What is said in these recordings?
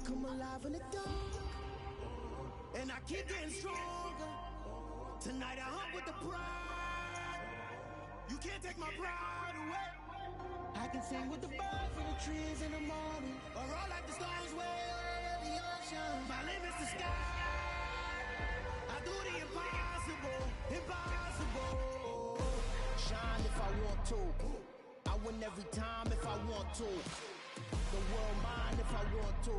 come alive in the dark, and I keep getting stronger. Tonight I hunt with the pride. You can't take my pride away. I can sing with the birds in the trees in the morning, or roll like the stars way over the ocean. My limit's the sky. I do the impossible, impossible. Shine if I want to. I win every time if I want to. The world mine if I want to.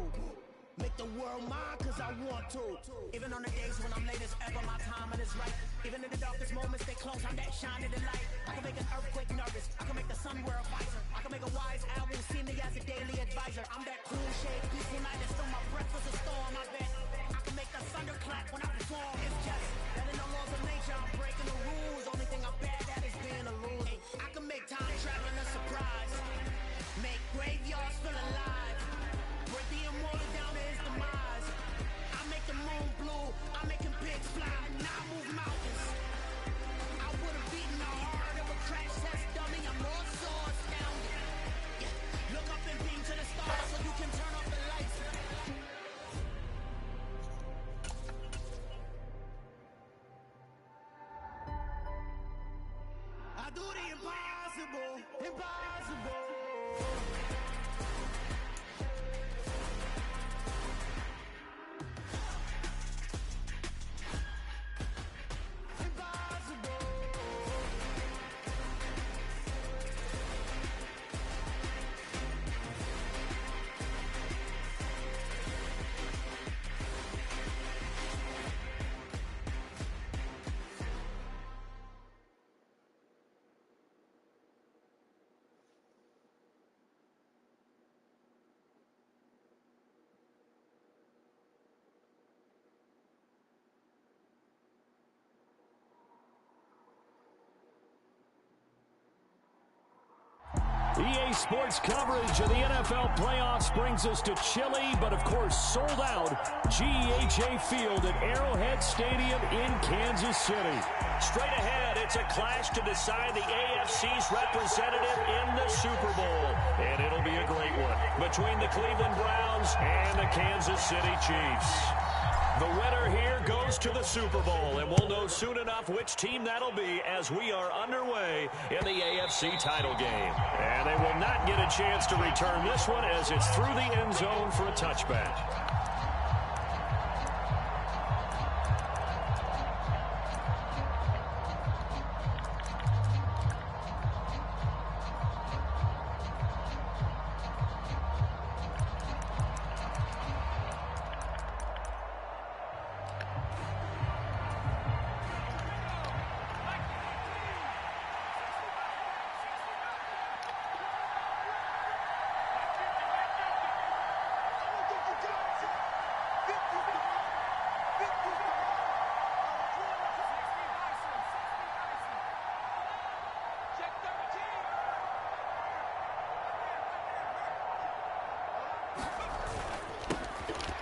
Make the world mine cause I want to. Even on the days when I'm late as ever, my timing is right. Even in the darkest moments, they close, I'm that shining the light. I can make an earthquake nervous, I can make the sun wear a visor. I can make a wise owl see me as a daily advisor. I'm that cool shade, peaceful night, and still my breath was a storm, I bet. I can make the thunder clap when I perform. It's just that in the laws of nature, I'm breaking the rules. Only thing I'm bad at is being a loser. I can make time traveling a surprise. Make graveyards feel alive. Break the immortal down to his demise. I make the moon blue. I make him pigs fly. And I move mountains. I would have beaten the heart of a crash test dummy. I'm more so astounded. Yeah. Look up and beam to the stars so you can turn off the lights. I do the impossible. Impossible. EA Sports coverage of the NFL playoffs brings us to chilly, but of course sold out GEHA Field at Arrowhead Stadium in Kansas City. Straight ahead, it's a clash to decide the AFC's representative in the Super Bowl. And it'll be a great one between the Cleveland Browns and the Kansas City Chiefs. The winner here goes to the Super Bowl, and we'll know soon enough which team that'll be as we are underway in the AFC title game. And they will not get a chance to return this one as it's through the end zone for a touchback.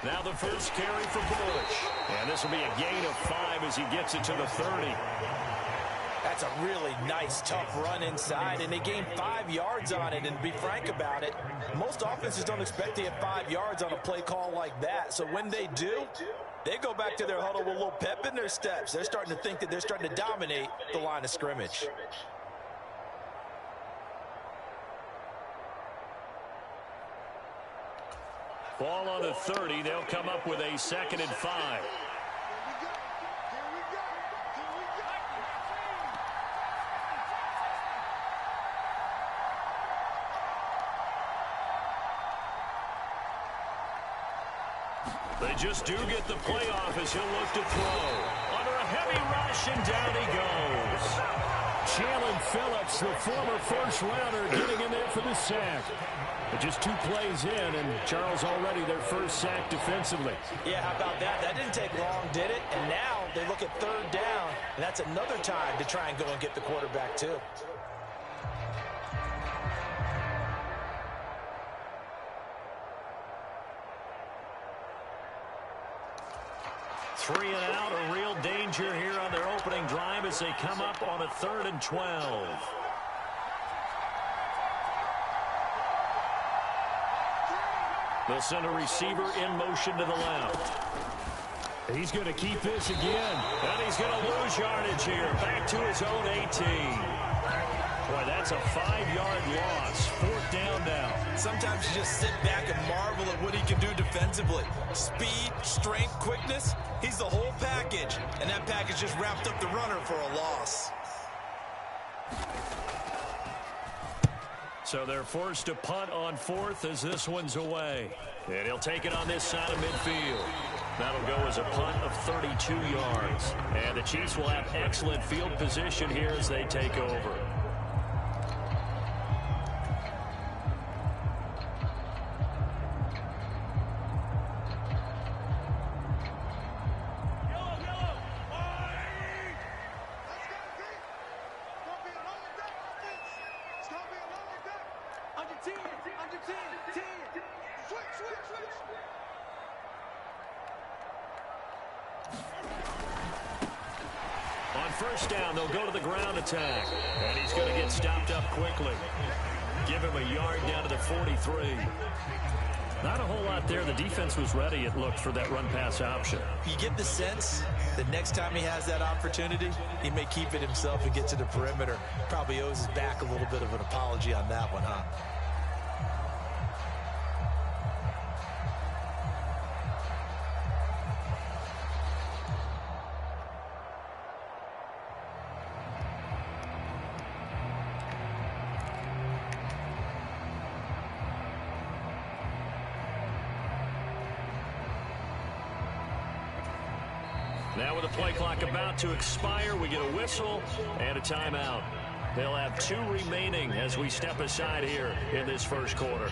Now the first carry for Bush. And this will be a gain of 5 as he gets it to the 30. That's a really nice, tough run inside, and they gained 5 yards on it. And to be frank about it, most offenses don't expect to get 5 yards on a play call like that. So when they do, they go back to their huddle with a little pep in their steps. They're starting to think that they're starting to dominate the line of scrimmage. Ball on the 30. They'll come up with a 2nd and 5. They just do get the playoff as he'll look to throw. Under a heavy rush, and down he goes. Jalen Phillips, the former first-rounder, getting in there for the sack. But just 2 plays in, and Charles already their first sack defensively. Yeah, how about that? That didn't take long, did it? And now they look at 3rd down, and that's another time to try and go and get the quarterback, too. Three and out, a real danger here on their opening drive as they come up on a 3rd and 12. They'll send a receiver in motion to the left. He's going to keep this again. And he's going to lose yardage here. Back to his own 18. Boy, that's a 5-yard loss. 4th down now. Sometimes you just sit back and marvel at what he can do defensively. Speed, strength, quickness. He's the whole package. And that package just wrapped up the runner for a loss. So they're forced to punt on 4th as this one's away. And he'll take it on this side of midfield. That'll go as a punt of 32 yards. And the Chiefs will have excellent field position here as they take over. On 1st down, they'll go to the ground attack. And he's going to get stopped up quickly. Give him a yard down to the 43. Not a whole lot there. The defense was ready, it looked, for that run-pass option. You get the sense that next time he has that opportunity, he may keep it himself and get to the perimeter. Probably owes his back a little bit of an apology on that one, huh? Now with the play clock about to expire, we get a whistle and a timeout. They'll have 2 remaining as we step aside here in this first quarter.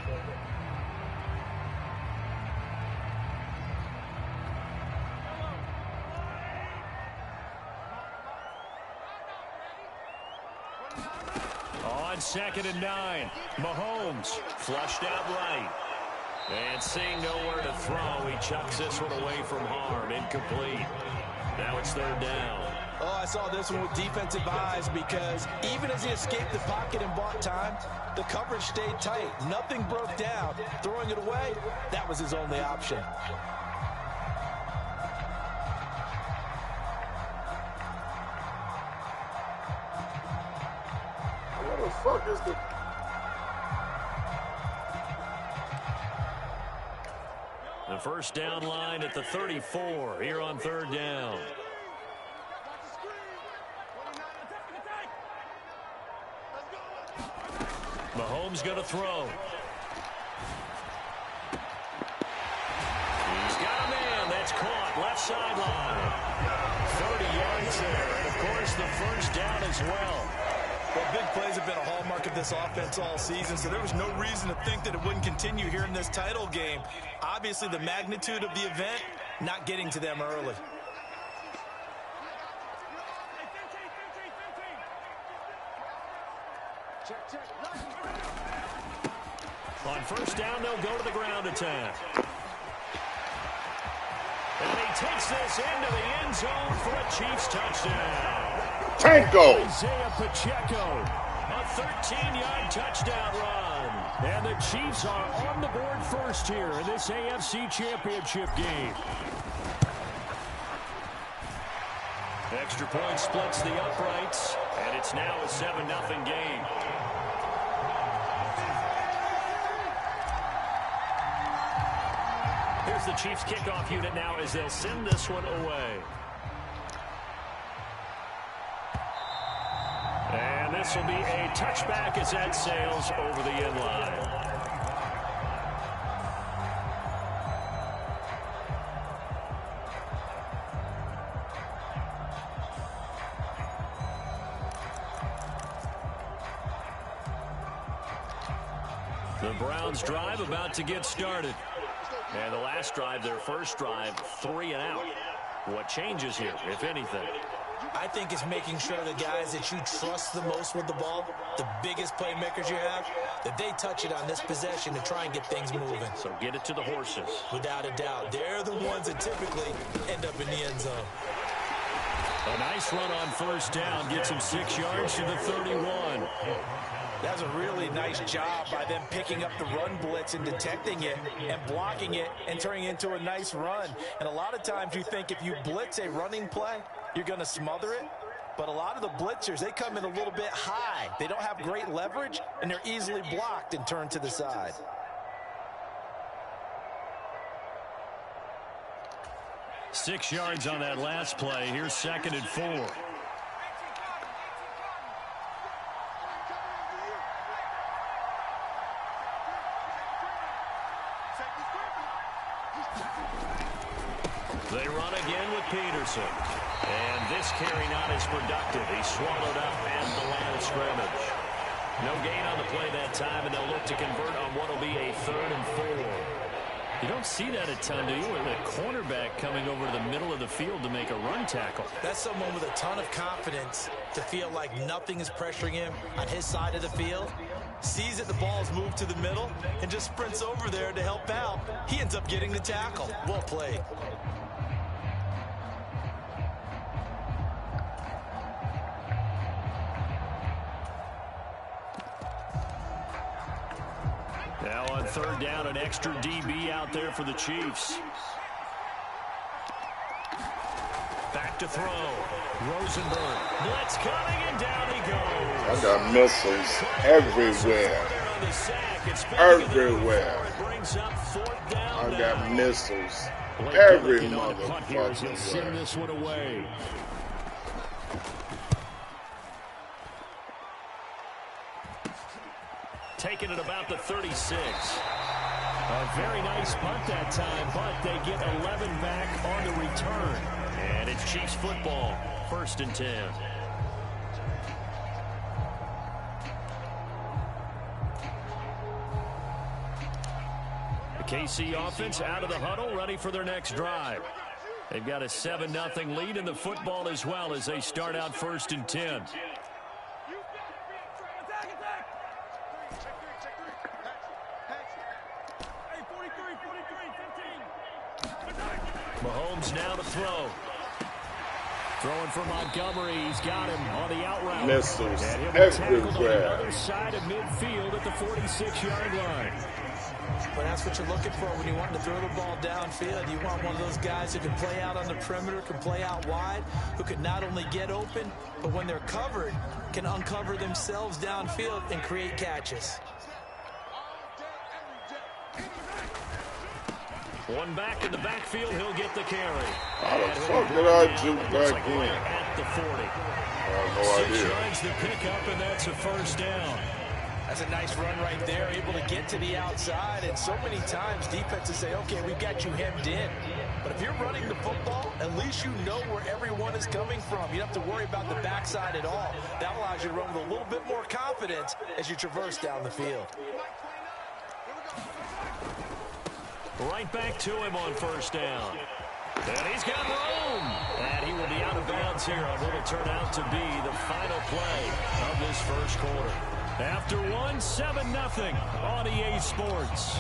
On 2nd and 9, Mahomes flushed out right. And seeing nowhere to throw, he chucks this one away from harm. Incomplete. Now it's 3rd down. Oh, I saw this one with defensive eyes because even as he escaped the pocket and bought time, the coverage stayed tight. Nothing broke down. Throwing it away, that was his only option. What the fuck is the... The 1st down line at the 34 here on 3rd down. Mahomes going to throw. He's got a man. That's caught. Left sideline. 30 yards there. And, of course, the 1st down as well. Well, big plays have been a hallmark of this offense all season, so there was no reason to think that it wouldn't continue here in this title game. Obviously, the magnitude of the event, not getting to them early. On 1st down, they'll go to the ground attack. And he takes this into the end zone for a Chiefs touchdown. Tango! Isaiah Pacheco, a 13-yard touchdown run. And the Chiefs are on the board first here in this AFC Championship game. Extra point splits the uprights, and it's now a 7-0 game. Here's the Chiefs kickoff unit now as they'll send this one away. And this will be a touchback as that sails over the end line. The Browns drive about to get started. And the last drive, their first drive, 3 and out. What changes here, if anything? I think it's making sure the guys that you trust the most with the ball, the biggest playmakers you have, that they touch it on this possession to try and get things moving. So get it to the horses. Without a doubt. They're the ones that typically end up in the end zone. A nice run on 1st down. Gets him 6 yards to the 31. That's a really nice job by them picking up the run blitz and detecting it and blocking it and turning it into a nice run. And a lot of times you think if you blitz a running play, you're going to smother it. But a lot of the blitzers, they come in a little bit high. They don't have great leverage, and they're easily blocked and turned to the side. Six yards on that last play. Here's 2nd and 4. They run again with Peterson. And this carry not as productive. He's swallowed up at the line of scrimmage. No gain on the play that time, and they'll look to convert on what will be a 3rd and 4. You don't see that a ton, do you? With a cornerback coming over to the middle of the field to make a run tackle. That's someone with a ton of confidence to feel like nothing is pressuring him on his side of the field. Sees that the ball is moved to the middle and just sprints over there to help out. He ends up getting the tackle. Well played. Now on 3rd down, an extra DB out there for the Chiefs. Back to throw. Rosenberg. Blitz coming, and down he goes. I got missiles everywhere. Everywhere. I got missiles every motherfucking way. Send this one away. Taking it about the 36. A very nice punt that time, but they get 11 back on the return. And it's Chiefs football, 1st and 10. The KC offense out of the huddle, ready for their next drive. They've got a 7-0 lead in the football as well as they start out 1st and 10. Mahomes now to throw. Throwing for Montgomery. He's got him on the out route. Missiles and he'll be tackled on the everywhere. other side of midfield at the 46-yard line. But that's what you're looking for when you want to throw the ball downfield. You want one of those guys who can play out on the perimeter, can play out wide, who can not only get open, but when they're covered, can uncover themselves downfield and create catches. One back in the backfield, he'll get the carry. How the fuck did I juke back in? At the 40. I have no 6 idea. yards to pick up, and that's a 1st down. That's a nice run right there, able to get to the outside. And so many times defenses say, okay, we've got you hemmed in. But if you're running the football, at least you know where everyone is coming from. You don't have to worry about the backside at all. That allows you to run with a little bit more confidence as you traverse down the field. Right back to him on 1st down. And he's got room. And he will be out of bounds here on what will turn out to be the final play of this 1st quarter. After 7-0 on EA Sports.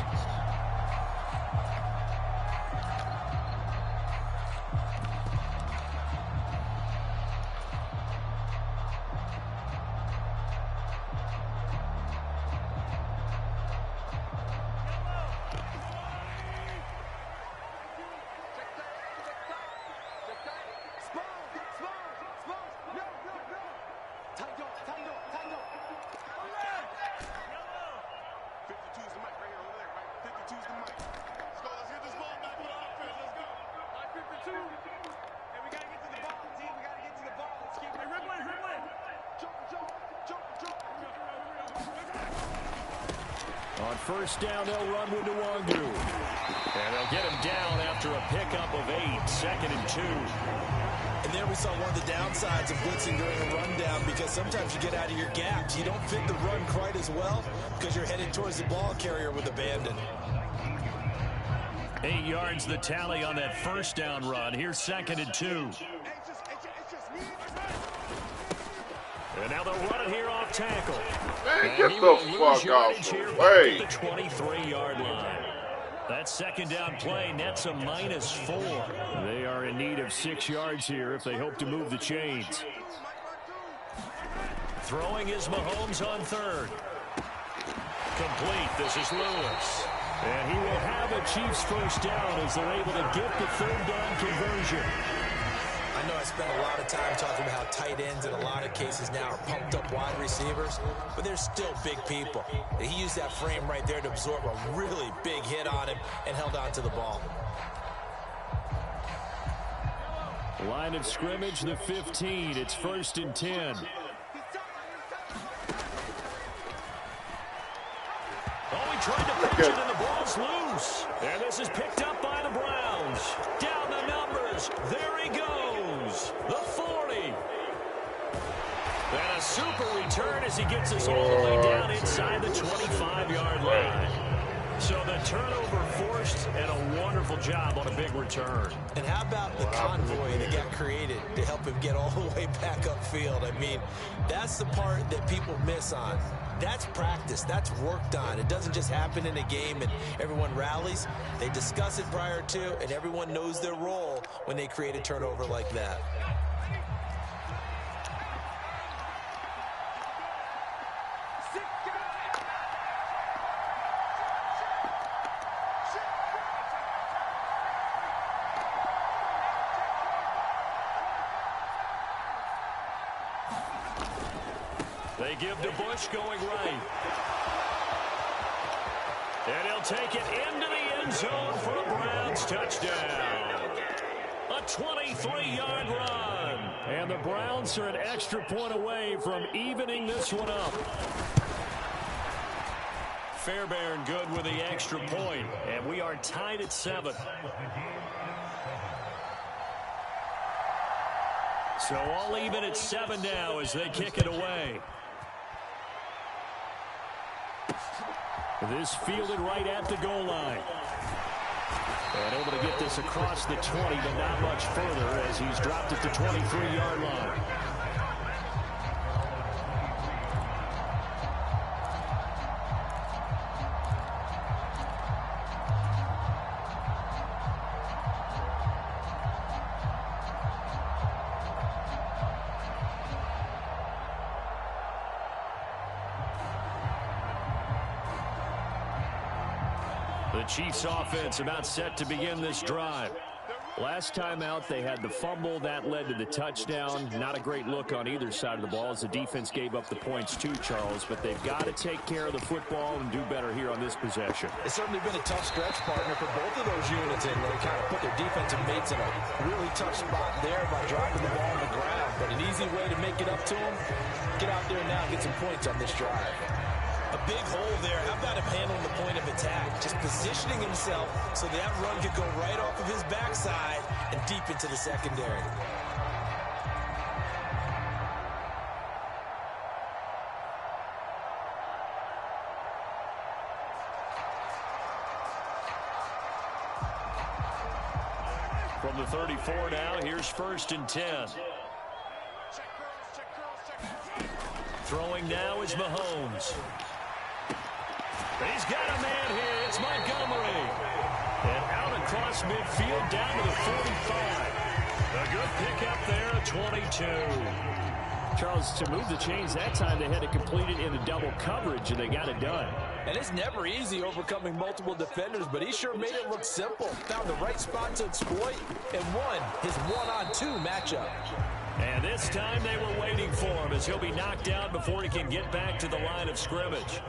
On 1st down, they'll run with Nwangu. And they'll get him down after a pickup of 8, 2nd and 2. And there we saw one of the downsides of blitzing during a rundown, because sometimes you get out of your gaps. You don't fit the run quite as well because you're headed towards the ball carrier with abandon. 8 yards the tally on that 1st down run. Here's 2nd and 2. And now they'll run it here off tackle. Man, get the fuck out the way. The 23-yard line. That 2nd down play nets a -4. They are in need of 6 yards here if they hope to move the chains. Throwing is Mahomes on 3rd. complete. This is Lewis. And he will have a Chiefs first down as they're able to get the third down conversion. I know I spent a lot of time talking about how tight ends in a lot of cases now are pumped up wide receivers, but they're still big people. He used that frame right there to absorb a really big hit on him and held on to the ball. Line of scrimmage, the 15. It's 1st and 10. Oh, he tried to pitch it, and the ball's loose. And this is picked up by the Browns. Down the numbers. There he goes. The 40. And a super return as he gets us all the way down inside the 25-yard line. So the turnover forced, and a wonderful job on a big return. And how about the convoy that got created to help him get all the way back upfield? I mean, that's the part that people miss on. That's practice. That's worked on. It doesn't just happen in a game and everyone rallies. They discuss it prior to, and everyone knows their role when they create a turnover like that. They give to Bush going right. And he'll take it into the end zone for a Browns touchdown. A 23-yard run. And the Browns are an extra point away from evening this one up. Fairbairn good with the extra point. And we are tied at 7. So all even at 7 now as they kick it away. This fielded right at the goal line. And able to get this across the 20, but not much further as he's dropped it to 23-yard line. The Chiefs offense about set to begin this drive. Last time out, they had the fumble. That led to the touchdown. Not a great look on either side of the ball as the defense gave up the points too, Charles. But they've got to take care of the football and do better here on this possession. It's certainly been a tough stretch, partner, for both of those units. And they kind of put their defensive mates in a really tough spot there by dropping the ball on the ground. But an easy way to make it up to them, get out there now and get some points on this drive. A big hole there. How about him handling the point of attack? Just positioning himself so that run could go right off of his backside and deep into the secondary. From the 34 now, here's 1st and 10. Throwing now is Mahomes. He's got a man here. It's Montgomery. And out across midfield down to the 45. A good pickup there at 22. Charles, to move the chains that time, they had to complete it in a double coverage, and they got it done. And it's never easy overcoming multiple defenders, but he sure made it look simple. Found the right spot to exploit and won his one-on-two matchup. And this time they were waiting for him as he'll be knocked out before he can get back to the line of scrimmage.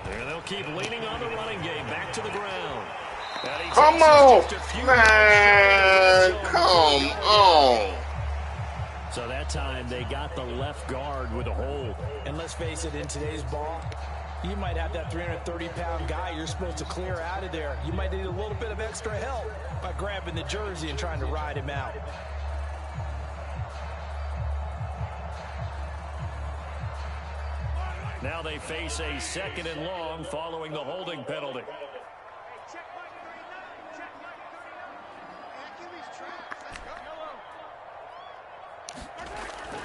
And they'll keep leaning on the running game back to the ground. Come on, man. Come on. So that time they got the left guard with a hold. And let's face it, in today's ball, you might have that 330-pound guy you're supposed to clear out of there. You might need a little bit of extra help by grabbing the jersey and trying to ride him out. Now they face a 2nd and long following the holding penalty.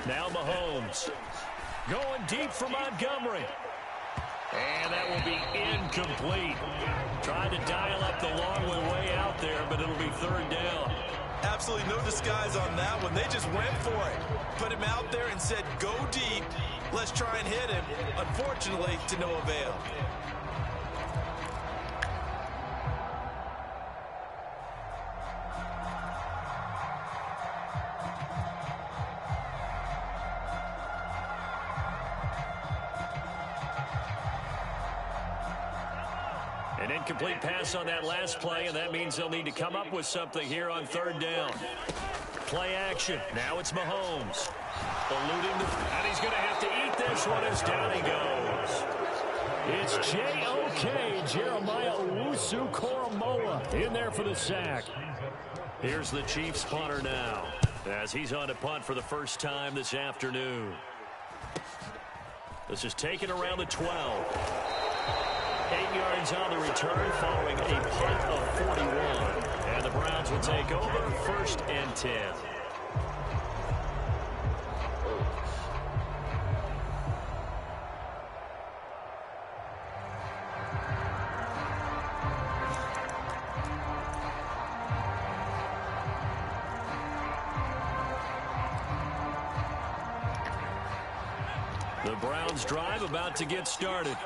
Now Mahomes going deep for Montgomery. And that will be incomplete. Tried to dial up the long way out there, but it'll be 3rd down. Absolutely no disguise on that one. They just went for it. Put him out there and said, go deep. Let's try and hit him. Unfortunately, to no avail. An incomplete pass on that last play, and that means they'll need to come up with something here on third down. Play action. Now it's Mahomes. Eluding and he's going to have to eat this one as down he goes. It's J.O.K. Jeremiah Owusu-Koramoah in there for the sack. Here's the Chiefs punter now as he's on to punt for the first time this afternoon. This is taken around the 12. 8 yards on the return following a punt of 41. And the Browns will take over first and 10. The Browns drive about to get started.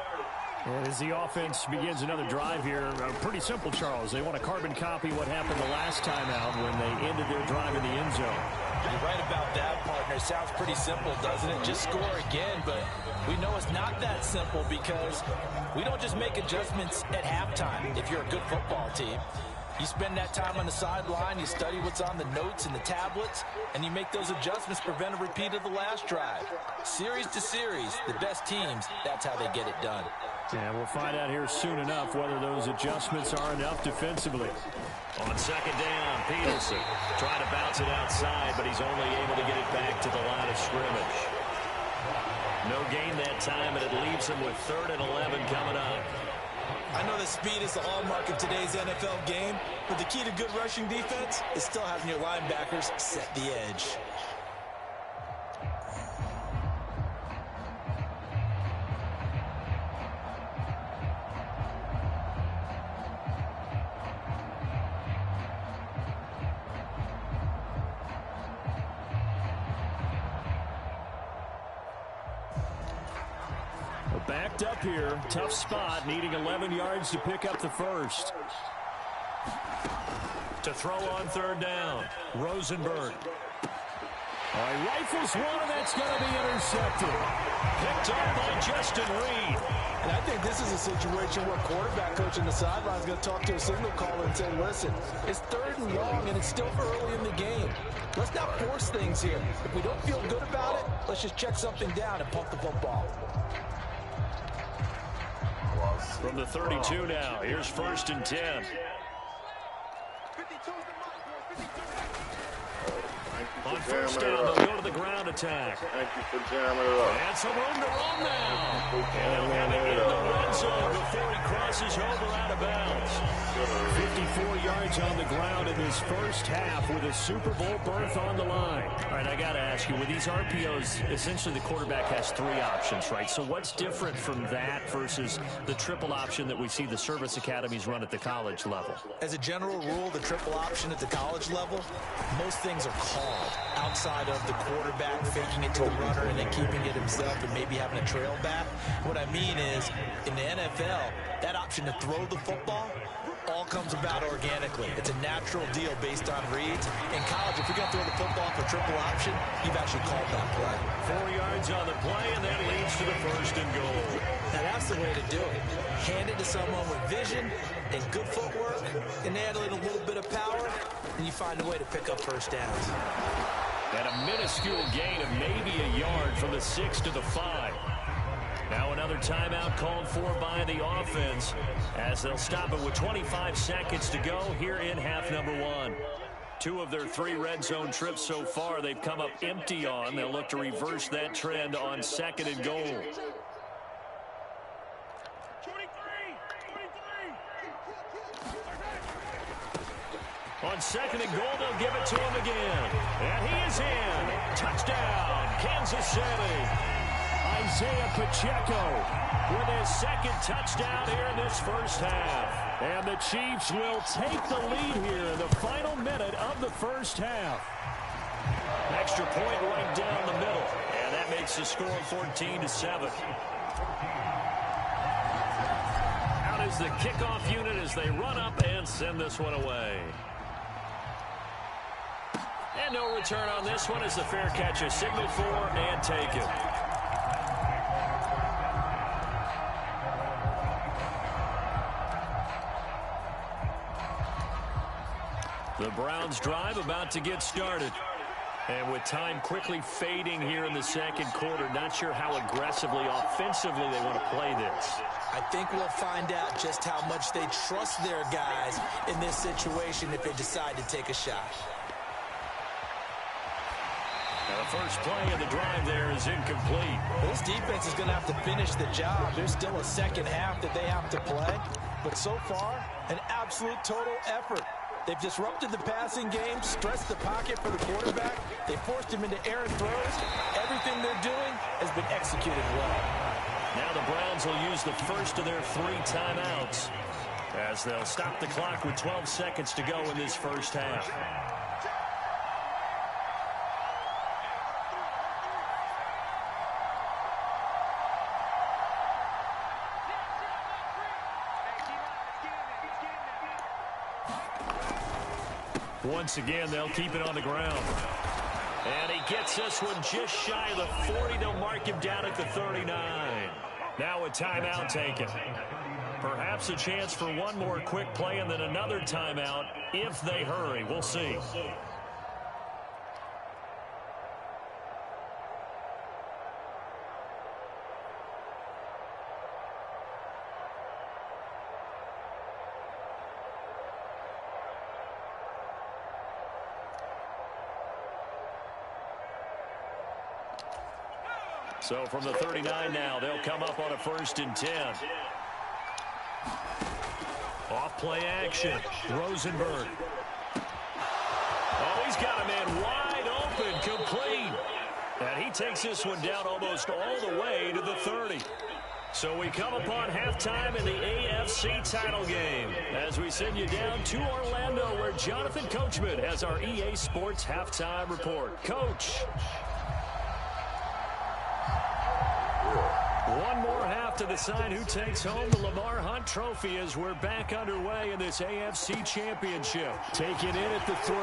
And as the offense begins another drive here, pretty simple, Charles. They want to carbon copy what happened the last time out when they ended their drive in the end zone. You're right about that, partner. Sounds pretty simple, doesn't it? Just score again, but we know it's not that simple because we don't just make adjustments at halftime if you're a good football team. You spend that time on the sideline, you study what's on the notes and the tablets, and you make those adjustments to prevent a repeat of the last drive. Series to series, the best teams, that's how they get it done. Yeah, we'll find out here soon enough whether those adjustments are enough defensively. On second down, Peterson trying to bounce it outside, but he's only able to get it back to the line of scrimmage. No gain that time, and it leaves him with 3rd and 11 coming up. I know that speed is the hallmark of today's NFL game, but the key to good rushing defense is still having your linebackers set the edge. Backed up here, tough spot, needing 11 yards to pick up the first. To throw on third down, Rosenberg. All right, rifles one, and that's going to be intercepted. Picked up by Justin Reed. And I think this is a situation where quarterback coach on the sideline is going to talk to a signal caller and say, listen, it's 3rd and long, and it's still early in the game. Let's not force things here. If we don't feel good about it, let's just check something down and pump the football. From the 32 now, here's 1st and 10. On first down, they'll go to the ground attack. Thank you for jamming it up. And some room to run now. And they'll have it in the red zone before he crosses over out of bounds. 54 yards on the ground in this first half with a Super Bowl berth on the line. All right, I got to ask you, with these RPOs, essentially the quarterback has 3 options, right? So what's different from that versus the triple option that we see the service academies run at the college level? As a general rule, the triple option at the college level, most things are called outside of the quarterback faking it to the runner and then keeping it himself and maybe having a trail back. What I mean is, in the NFL, that option to throw the football all comes about organically. It's a natural deal based on reads. In college, if you're going to throw the football for triple option, you've actually called that play. 4 yards on the play, and that leads to the 1st and goal. Now, that's the way to do it. Hand it to someone with vision and good footwork, and add in a little bit of power, and you find a way to pick up first downs. And a minuscule gain of maybe a yard from the 6 to the 5. Now another timeout called for by the offense as they'll stop it with 25 seconds to go here in half number 1. 2 of their 3 red zone trips so far they've come up empty on. They'll look to reverse that trend on 2nd and goal. On 2nd and goal, they'll give it to him again. And he is in. Touchdown, Kansas City. Isaiah Pacheco with his 2nd touchdown here in this first half. And the Chiefs will take the lead here in the final minute of the first half. Extra point right down the middle. And that makes the score 14-7. Out is the kickoff unit as they run up and send this one away. And no return on this one as the fair catch is signaled for and taken. The Browns drive about to get started. And with time quickly fading here in the second quarter, not sure how aggressively, offensively they want to play this. I think we'll find out just how much they trust their guys in this situation if they decide to take a shot. Now the first play of the drive there is incomplete. This defense is going to have to finish the job. There's still a second half that they have to play. But so far, an absolute total effort. They've disrupted the passing game, stressed the pocket for the quarterback. They forced him into errant throws. Everything they're doing has been executed well. Now the Browns will use the first of their 3 timeouts as they'll stop the clock with 12 seconds to go in this first half. Once again, they'll keep it on the ground. And he gets this one just shy of the 40. They'll mark him down at the 39. Now a timeout taken. Perhaps a chance for one more quick play and then another timeout if they hurry. We'll see. So from the 39 now, they'll come up on a 1st and 10. Off play action. Rosenberg. Oh, he's got a man wide open, complete. And he takes this one down almost all the way to the 30. So we come upon halftime in the AFC title game as we send you down to Orlando where Jonathan Coachman has our EA Sports halftime report. Coach. One more half to decide who takes home the Lamar Hunt Trophy as we're back underway in this AFC Championship. Taken in at the 3.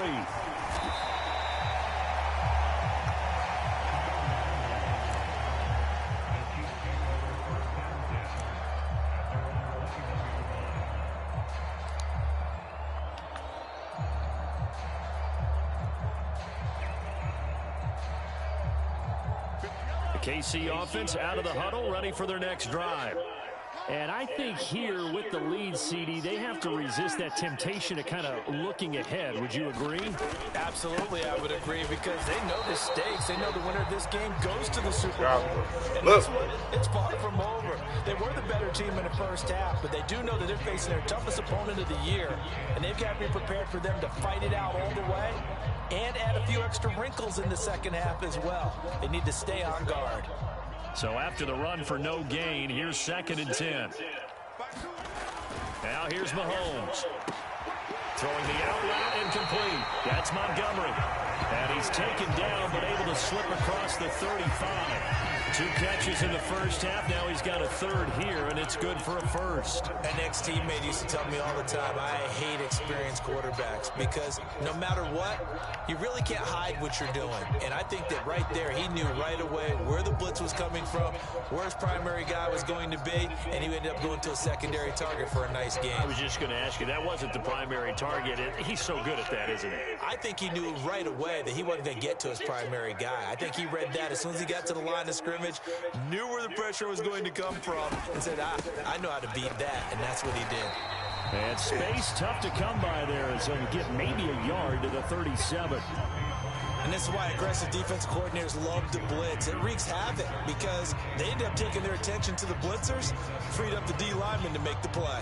KC offense out of the huddle, ready for their next drive. And I think here with the lead, CD, they have to resist that temptation to kind of looking ahead. Would you agree? Absolutely, I would agree because they know the stakes. They know the winner of this game goes to the Super Bowl. And Look. this one, it's far from over. They were the better team in the first half, but they do know that they're facing their toughest opponent of the year. And they've got to be prepared for them to fight it out all the way and add a few extra wrinkles in the second half as well. They need to stay on guard. So after the run for no gain, here's 2nd and 10. Now here's Mahomes. Throwing the out route incomplete. That's Montgomery. And he's taken down but able to slip across the 35. 2 catches in the first half. Now he's got a 3rd here, and it's good for a 1st. An ex-teammate used to tell me all the time, I hate experienced quarterbacks because no matter what, you really can't hide what you're doing. And I think that right there, he knew right away where the blitz was coming from, where his primary guy was going to be, and he ended up going to a secondary target for a nice game. I was just going to ask you, that wasn't the primary target. He's so good at that, isn't he? I think he knew right away that he wasn't going to get to his primary guy. I think he read that as soon as he got to the line of scrimmage, knew where the pressure was going to come from, and said, I know how to beat that, and that's what he did. And space tough to come by there, so to get maybe a yard to the 37. And this is why aggressive defensive coordinators love to blitz. It wreaks havoc because they end up taking their attention to the blitzers, freed up the D lineman to make the play.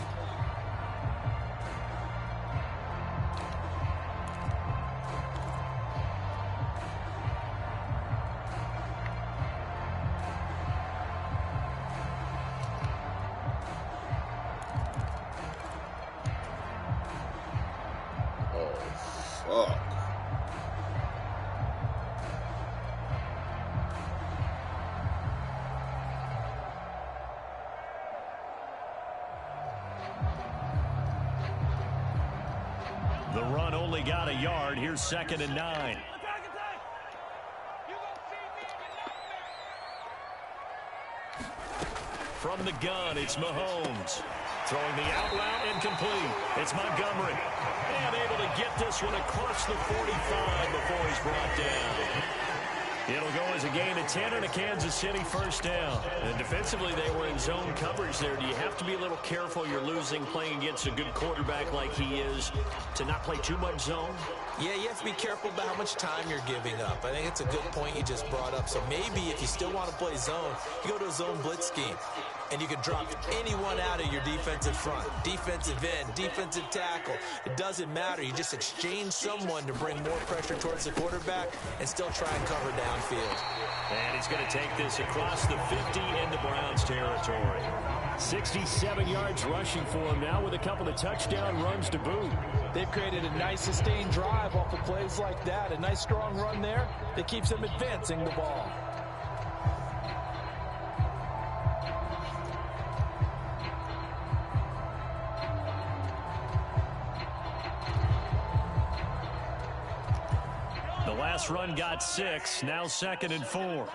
Fuck. The run only got a yard. Here's 2nd and 9. From the gun, it's Mahomes. Throwing the out route incomplete. It's Montgomery. And able to get this one across the 45 before he's brought down. It'll go as a gain of 10 and a Kansas City first down. And defensively, they were in zone coverage there. Do you have to be a little careful? You're losing playing against a good quarterback like he is to not play too much zone? Yeah, you have to be careful about how much time you're giving up. I think it's a good point you just brought up. So maybe if you still want to play zone, you go to a zone blitz scheme. And you can drop anyone out of your defensive front. Defensive end, defensive tackle. It doesn't matter. You just exchange someone to bring more pressure towards the quarterback and still try and cover downfield. And he's going to take this across the 50 into Browns territory. 67 yards rushing for him now with a couple of touchdown runs to boot. They've created a nice sustained drive off of plays like that. A nice strong run there that keeps them advancing the ball. The last run got 6. Now 2nd and 4.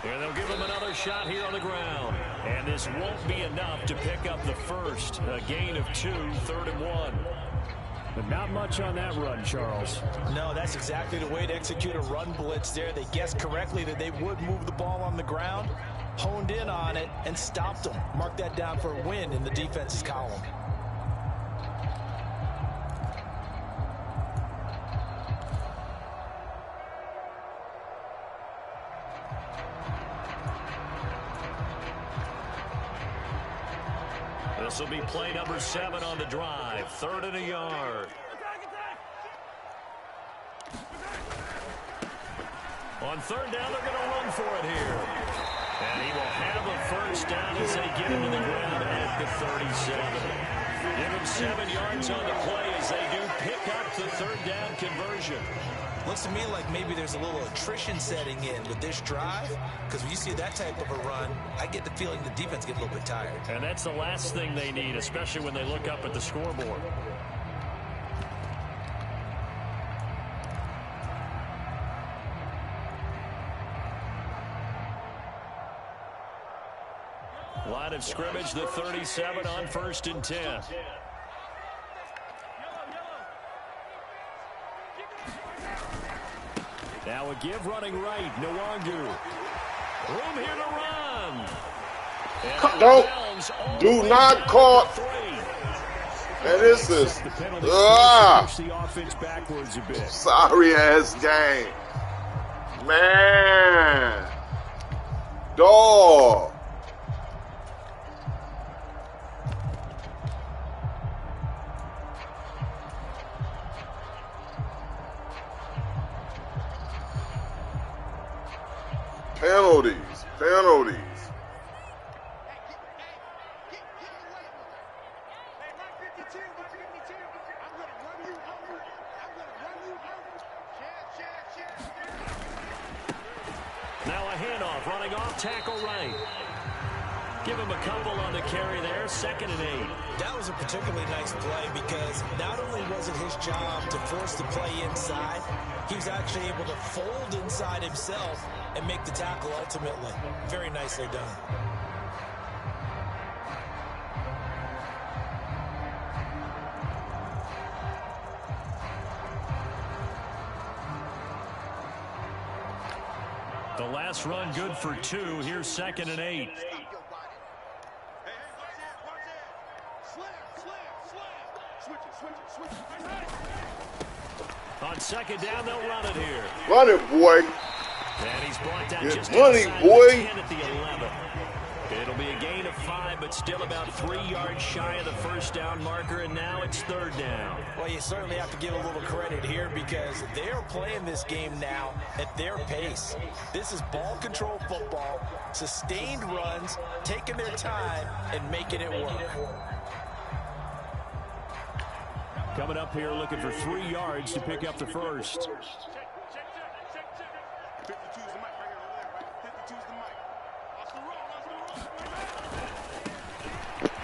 Here they'll give him another shot here on the ground. And this won't be enough to pick up the first. A gain of 2, 3rd and 1. But not much on that run, Charles. No, that's exactly the way to execute a run blitz there. They guessed correctly that they would move the ball on the ground, honed in on it, and stopped them. Mark that down for a win in the defense's column. This will be play number 7 on the drive. 3rd and a yard. On 3rd down, they're going to run for it here. And he will have a first down as they get him to the ground at the 37. Give him 7 yards on the play as they do pick up the 3rd down conversion. Looks to me like maybe there's a little attrition setting in with this drive, because when you see that type of a run, I get the feeling the defense gets a little bit tired. And that's the last thing they need, especially when they look up at the scoreboard. Line of scrimmage, the 37 on 1st and 10. Now a give running right. Nwangu. Room here to run. Do not call. And this is the offense backwards a bit. Sorry ass game. Man. Dog. Penalties. Now a handoff, running off tackle right. Give him a couple on the carry there, 2nd and 8. That was a particularly nice play because not only was it his job to force the play inside, he was actually able to fold inside himself and make the tackle ultimately. Very nicely done. The last run good for 2. Here's 2nd and 8. On 2nd down, they'll run it here. Run it, boy. And he's brought down Good just money, inside boy. the 10 at the 11. It'll be a gain of 5, but still about 3 yards shy of the first down marker, and now it's third down. Well, you certainly have to give a little credit here because they're playing this game now at their pace. This is ball control football, sustained runs, taking their time, and making it work. Coming up here looking for 3 yards to pick up the first.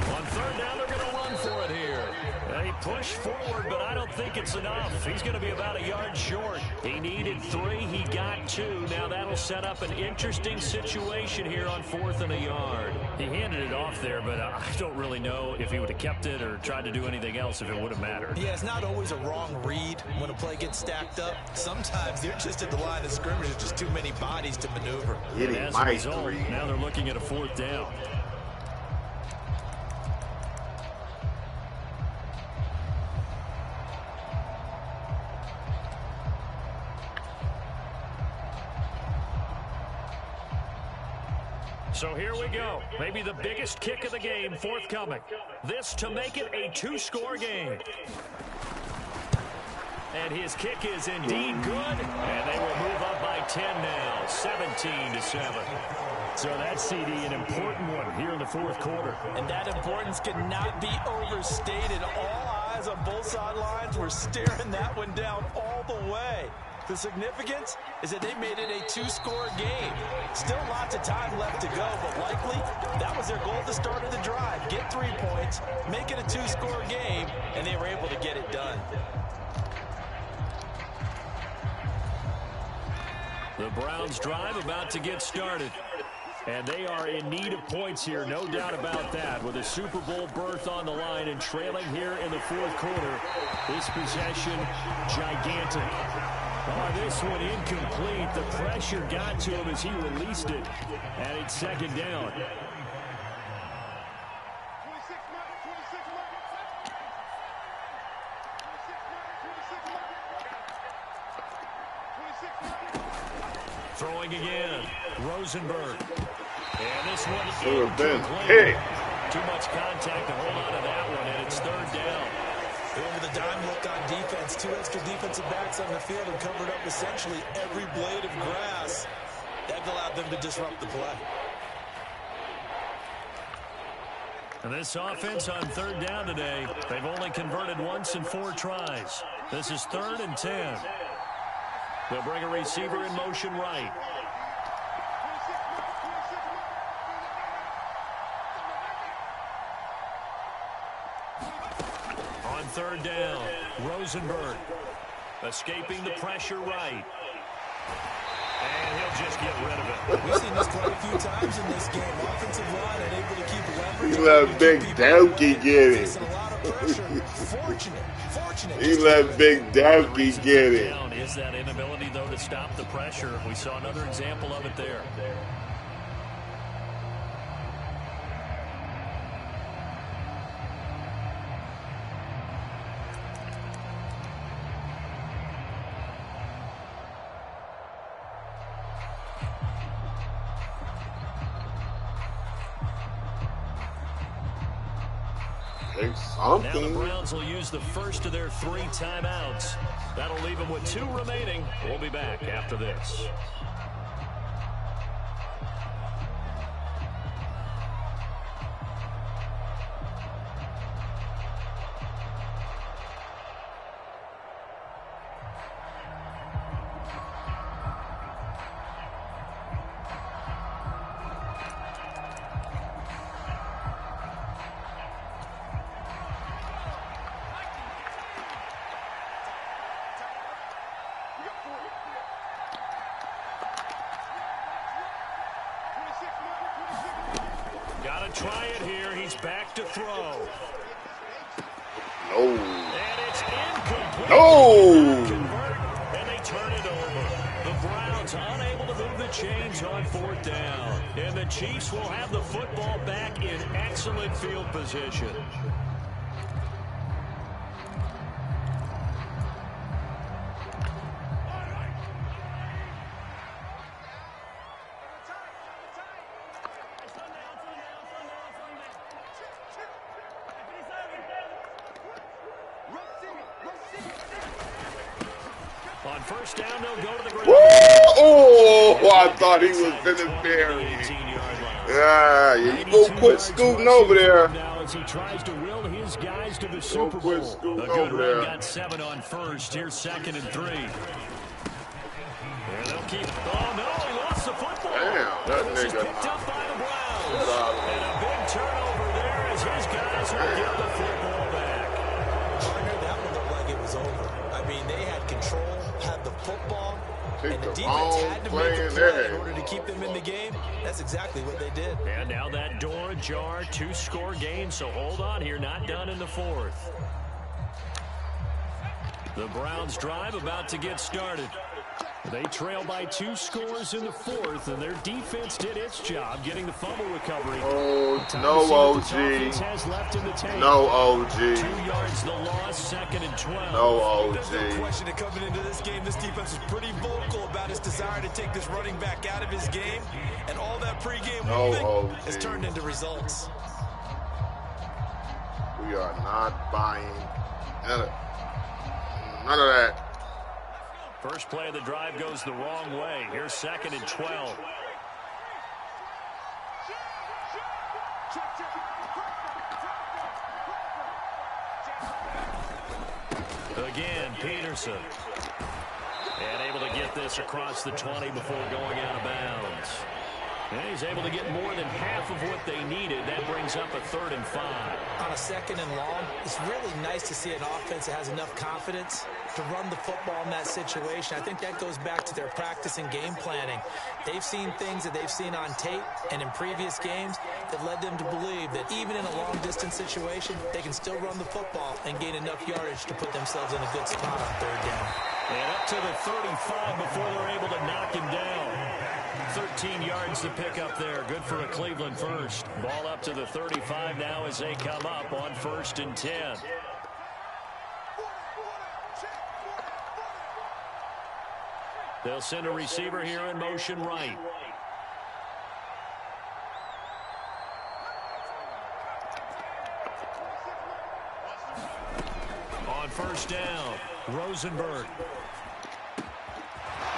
On third down, they're going to run for it here. They push forward, but I don't think it's enough. He's going to be about a yard short. He needed 3. He got 2. Now that'll set up an interesting situation here on 4th and a yard. He handed it off there, but I don't really know if he would have kept it or tried to do anything else if it would have mattered. Yeah, it's not always a wrong read when a play gets stacked up. Sometimes they're just at the line of scrimmage. There's just too many bodies to maneuver. And as a result, now they're looking at a 4th down. So here we go. Maybe the biggest kick of the game forthcoming. This to make it a 2-score game. And his kick is indeed good. And they will move up by 10 now, 17-7. So that's, CD, an important one here in the 4th quarter. And that importance cannot be overstated. All eyes on both sidelines were staring that one down all the way. The significance is that they made it a 2-score game. Still lots of time left to go, but likely that was their goal at the start of the drive. Get 3 points, make it a 2-score game, and they were able to get it done. The Browns drive about to get started. And they are in need of points here, no doubt about that, with a Super Bowl berth on the line and trailing here in the 4th quarter. This possession, gigantic. Oh, this one incomplete. The pressure got to him as he released it. And it's 2nd down. Throwing again. Rosenberg. And this one incomplete. Too much contact to hold on to that one, and it's 3rd down. With a dime look on defense, 2 extra defensive backs on the field and covered up essentially every blade of grass. That allowed them to disrupt the play. And this offense on 3rd down today, they've only converted once in 4 tries. This is 3rd and 10. They'll bring a receiver in motion right. On 3rd down, Rosenberg escaping the pressure right. And he'll just get rid of it. We've seen this quite a few times in this game. Offensive line unable to keep leverage. He let Big Donkey get it. He let Big Donkey get it. Is that inability, though, to stop the pressure. We saw another example of it there. Now the Browns will use the first of their 3 timeouts. That'll leave them with 2 remaining. We'll be back after this. Gotta try it here. He's back to throw. No. And it's incomplete. No. And they turn it over. The Browns unable to move the chains on 4th down. And the Chiefs will have the football back in excellent field position. On first down, they'll go to the ground. Oh, I thought he was finna bury it. Yeah, you go quit scooting over there. Now as he tries to will his guys to the Super Bowl. A good run, got 7 on first. Here's 2nd and 3. And they'll keep. Oh no, he lost the football. Damn, that this nigga. is picked up by the Browns. And a big turnover there as his guys will get the football back. Partner, that one looked like it was over. I mean, they had control, had the football, and the defense had to make a play in order to keep them in the game. That's exactly what they did. And now that door ajar, 2-score game, so hold on here, not done in the 4th. The Browns drive about to get started. They trail by 2 scores in the 4th, and their defense did its job getting the fumble recovery. Oh, no OG. No OG. 2 yards the loss, 2nd and 12. No OG. There's no question that coming into this game, this defense is pretty vocal about his desire to take this running back out of his game, and all that pregame moving has turned into results. We are not buying none of that. First play of the drive goes the wrong way. Here's 2nd and 12. Again, Peterson. And able to get this across the 20 before going out of bounds. And he's able to get more than half of what they needed. That brings up a 3rd and 5. On a 2nd and long, it's really nice to see an offense that has enough confidence to run the football in that situation. I think that goes back to their practice and game planning. They've seen things that they've seen on tape and in previous games that led them to believe that even in a long-distance situation, they can still run the football and gain enough yardage to put themselves in a good spot on 3rd down. And up to the 35 before they're able to knock him down. 13 yards to pick up there. Good for a Cleveland first. Ball up to the 35 now as they come up on 1st and 10. They'll send a receiver here in motion right. On first down, Rosenberg.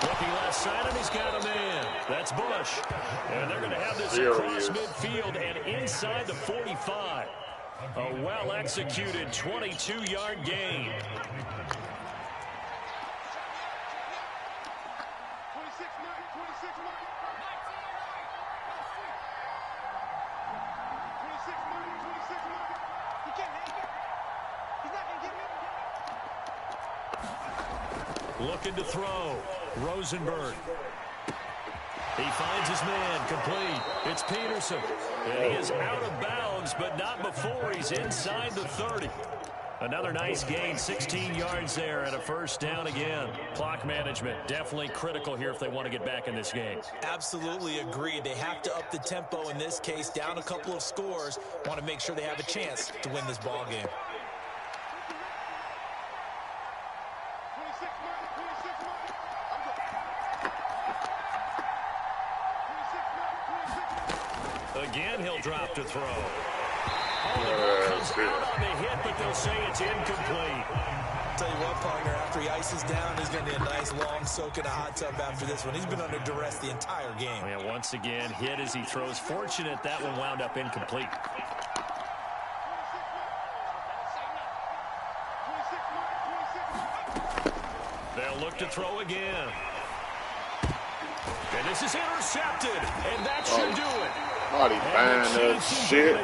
Looking left side, and he's got a man. That's Bush. And they're going to have this across midfield and inside the 45. A well-executed 22-yard gain. Looking to throw. Rosenberg. He finds his man, complete. It's Peterson. And he is out of bounds, but not before he's inside the 30. Another nice gain, 16 yards there, and a first down again. Clock management, definitely critical here if they want to get back in this game. Absolutely agreed. They have to up the tempo in this case, down a couple of scores. Want to make sure they have a chance to win this ball game. Again, he'll drop to throw. Oh, the ball comes out on the hit, but they'll say it's incomplete. Tell you what, partner, after he ices down, he's going to need a nice long soak in a hot tub after this one. He's been under duress the entire game. Yeah, once again, hit as he throws. Fortunate that one wound up incomplete. They'll look to throw again. And this is intercepted, and that should do it. Body buying that shit.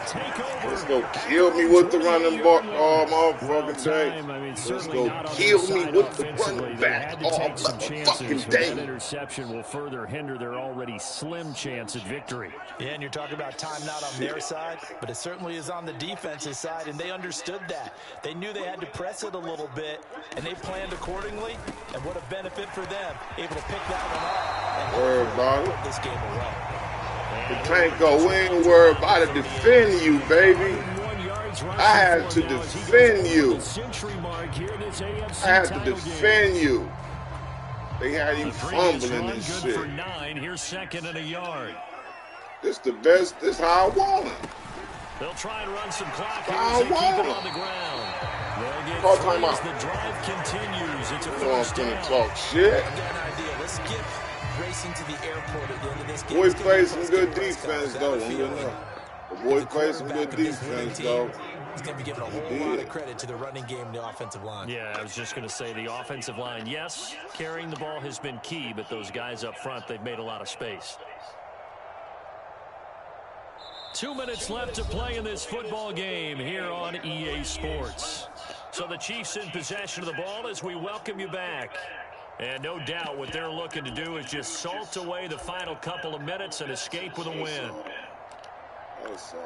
Let's go kill me with the running back all motherfucking day. Let's go kill me with the running back all motherfucking day. That interception will further hinder their already slim chance at victory. Yeah, and you're talking about time not on their side, but it certainly is on the defense's side, and they understood that. They knew they had to press it a little bit, and they planned accordingly, and what a benefit for them, able to pick that one up and put this game away. The tank go in, worry about it, defend you, baby. I had to defend you. I had to defend you. They had you fumbling and shit. Here's 2nd and a yard. This the best. This how I want it. They'll try and run some clock here as they keep it on the ground. Call timeout. The drive continues. It's a You know I'm first finna down. talk shit. I got an idea. Let's skip racing to the airport at the end of this game. Boy Let's get plays a some press good conference. defense, That though. would I'm feel good good. enough. The boy The plays some good quarterback of this winning defense, team, though. he's going to be given a whole lot of credit to the running game and the offensive line. Yeah, I was just going to say the offensive line, yes, carrying the ball has been key, but those guys up front, they've made a lot of space. 2 minutes left to play in this football game here on EA Sports. So the Chiefs in possession of the ball as we welcome you back. And no doubt what they're looking to do is just salt away the final couple of minutes and escape with a win. That's all.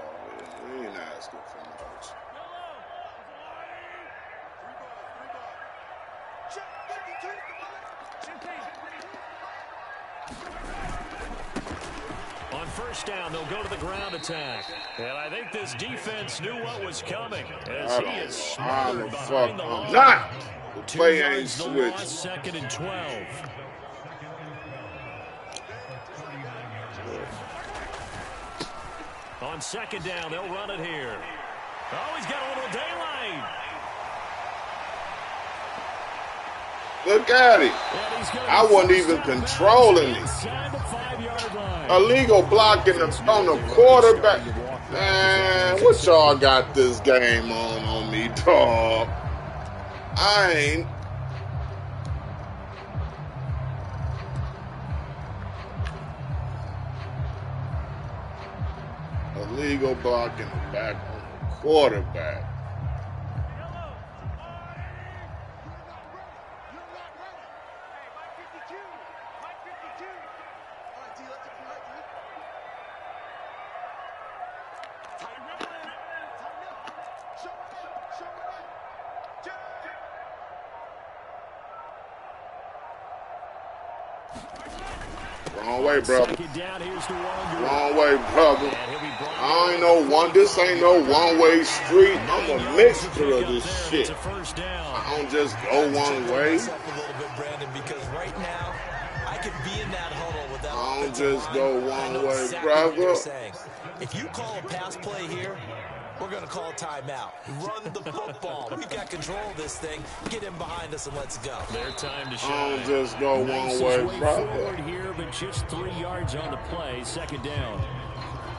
We ain't asking for much. On first down, they'll go to the ground attack. And I think this defense knew what was coming as he is smothered behind the line. Not. The 2 play ain't yards the loss, switched. second and 12. On second down, they'll run it here. Oh, he's got a little daylight. Look at it. I wasn't even controlling it. Illegal blocking on the quarterback. Man, what y'all got this game on me, dog? I ain't. Illegal blocking the back on the quarterback. Wrong way, brother. Wrong way, brother. I ain't no one. This ain't no one-way street. I'm a mixture of this shit. I don't just go one way. I don't just go one way, brother. If you call a pass play here, we're going to call a timeout. Run the football. We've got control of this thing. Get him behind us and let's go. Their time to shine. I don't just go one way, brother. Here, but just 3 yards on the play. Second down.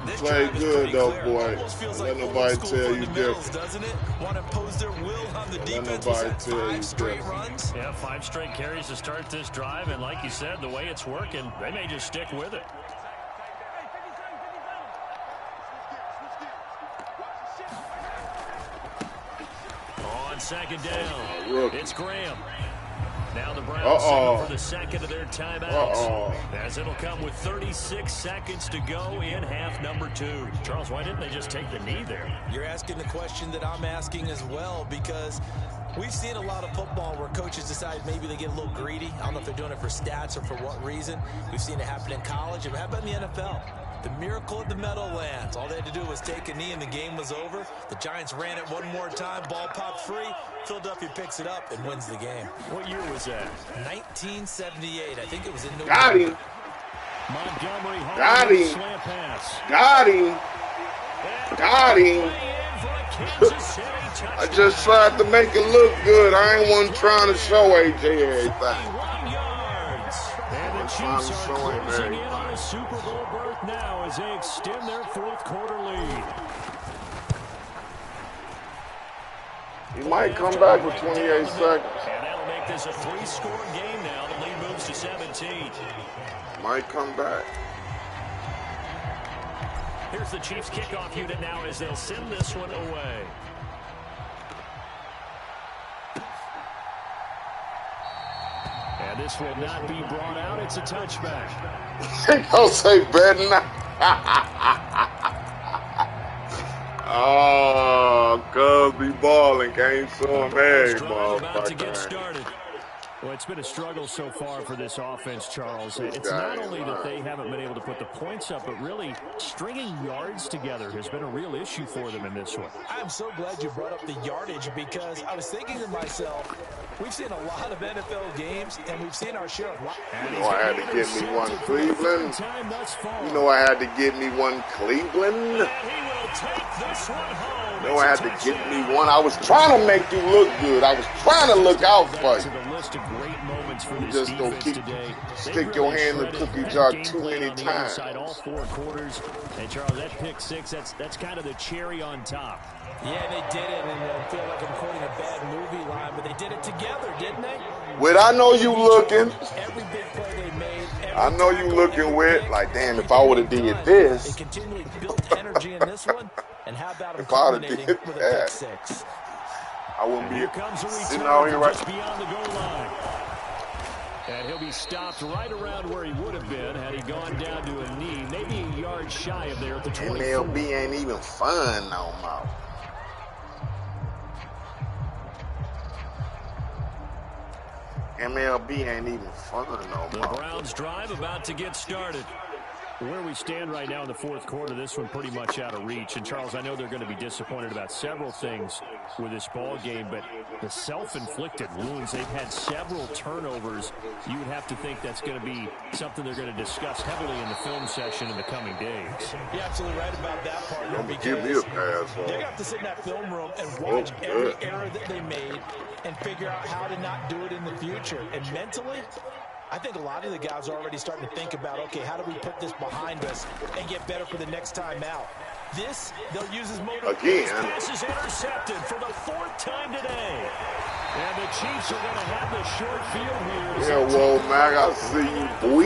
Play good though, boy. Let nobody tell you different. Doesn't it? Want to impose their will on the defense. Let nobody tell you straight runs. Yeah, 5 straight carries to start this drive, and like you said, the way it's working, they may just stick with it. On second down, it's Graham. Now the Browns signal for the second of their timeouts. As it'll come with 36 seconds to go in half number 2. Charles, why didn't they just take the knee there? You're asking the question that I'm asking as well, because we've seen a lot of football where coaches decide maybe they get a little greedy. I don't know if they're doing it for stats or for what reason. We've seen it happen in college. It happened in the NFL. The miracle of the Meadowlands. All they had to do was take a knee and the game was over. The Giants ran it one more time. Ball popped free. Philadelphia picks it up and wins the game. What year was that? 1978. I think it was in November. Got him. Montgomery Got him. Slant pass. Got him. Got him. I just tried to make it look good. I ain't one trying to show AJ everything. 51 yards. And the Chiefs are closing in on a Super Bowl berth now as they extend their fourth quarter lead. He might come back with 28 seconds. And that'll make this a 3-score game now. The lead moves to 17. Might come back. Here's the Chiefs kickoff unit now as they'll send this one away. And this will not be brought out. It's a touchback. Don't say better not. Oh, cuz be balling. Can't show him every motherfucker. Well, it's been a struggle so far for this offense, Charles. It's not only that they haven't been able to put the points up, but really stringing yards together has been a real issue for them in this one. I'm so glad you brought up the yardage, because I was thinking to myself, We've seen a lot of NFL games, and we've seen our share of... You know I had to get me one Cleveland. You know I had to get me one Cleveland. You know I had to get me one. I was trying to make you look good. I was trying to look out for you. You just don't stick your hand in the cookie jar too many times. All 4 quarters. And Charles, that pick 6, that's kind of the cherry on top. Yeah, they did it, and I feel like I'm quoting a bad movie line, but they did it together, didn't they? Whit, I know you looking. Every big play they made. I know you looking, Whit. Like, damn, if I would have did this. They continually built energy in this one, and how about if I would have did with a pick that, 6? I wouldn't be sitting out here right beyond the goal line. And he'll be stopped right around where he would have been had he gone down to a knee, maybe a yard shy of there at the 24. MLB ain't even fun no more. MLB ain't even fun no more. The Browns drive about to get started. Where we stand right now in the 4th quarter, this one pretty much out of reach. And, Charles, I know they're going to be disappointed about several things with this ball game, but the self-inflicted wounds, they've had several turnovers. You would have to think that's going to be something they're going to discuss heavily in the film session in the coming days. You're absolutely right about that, partner. You're going to give me a pass. They're going to have to sit in that film room and watch every error that they made and figure out how to not do it in the future. And mentally, I think a lot of the guys are already starting to think about, okay, how do we put this behind us and get better for the next time out? This, they'll use as motivation. Again. This pass is intercepted for the 4th time today. And the Chiefs are going to have the short field here. Yeah, well, Mac, I see you, boy.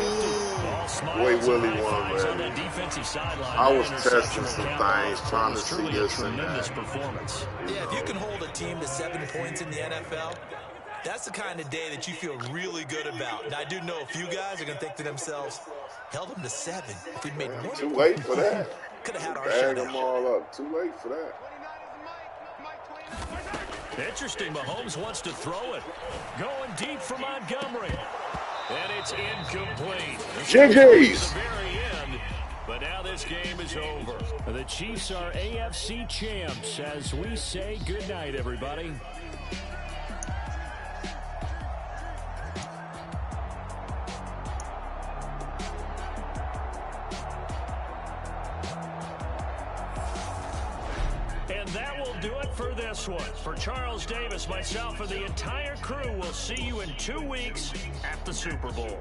Boy, Willie won, man. I was testing some things, trying to see this and that. Yeah, if you can hold a team to 7 points in the NFL, that's the kind of day that you feel really good about. And I do know a few guys are going to think to themselves, held them to 7. If we'd made one. Too late for that. Could have had our Bag them all up. Too late for that. Interesting. Mahomes wants to throw it. Going deep for Montgomery. And it's incomplete. GG's. But now this game is over. The Chiefs are AFC champs as we say goodnight, everybody. And that will do it for this one. For Charles Davis, myself, and the entire crew, we'll see you in 2 weeks at the Super Bowl.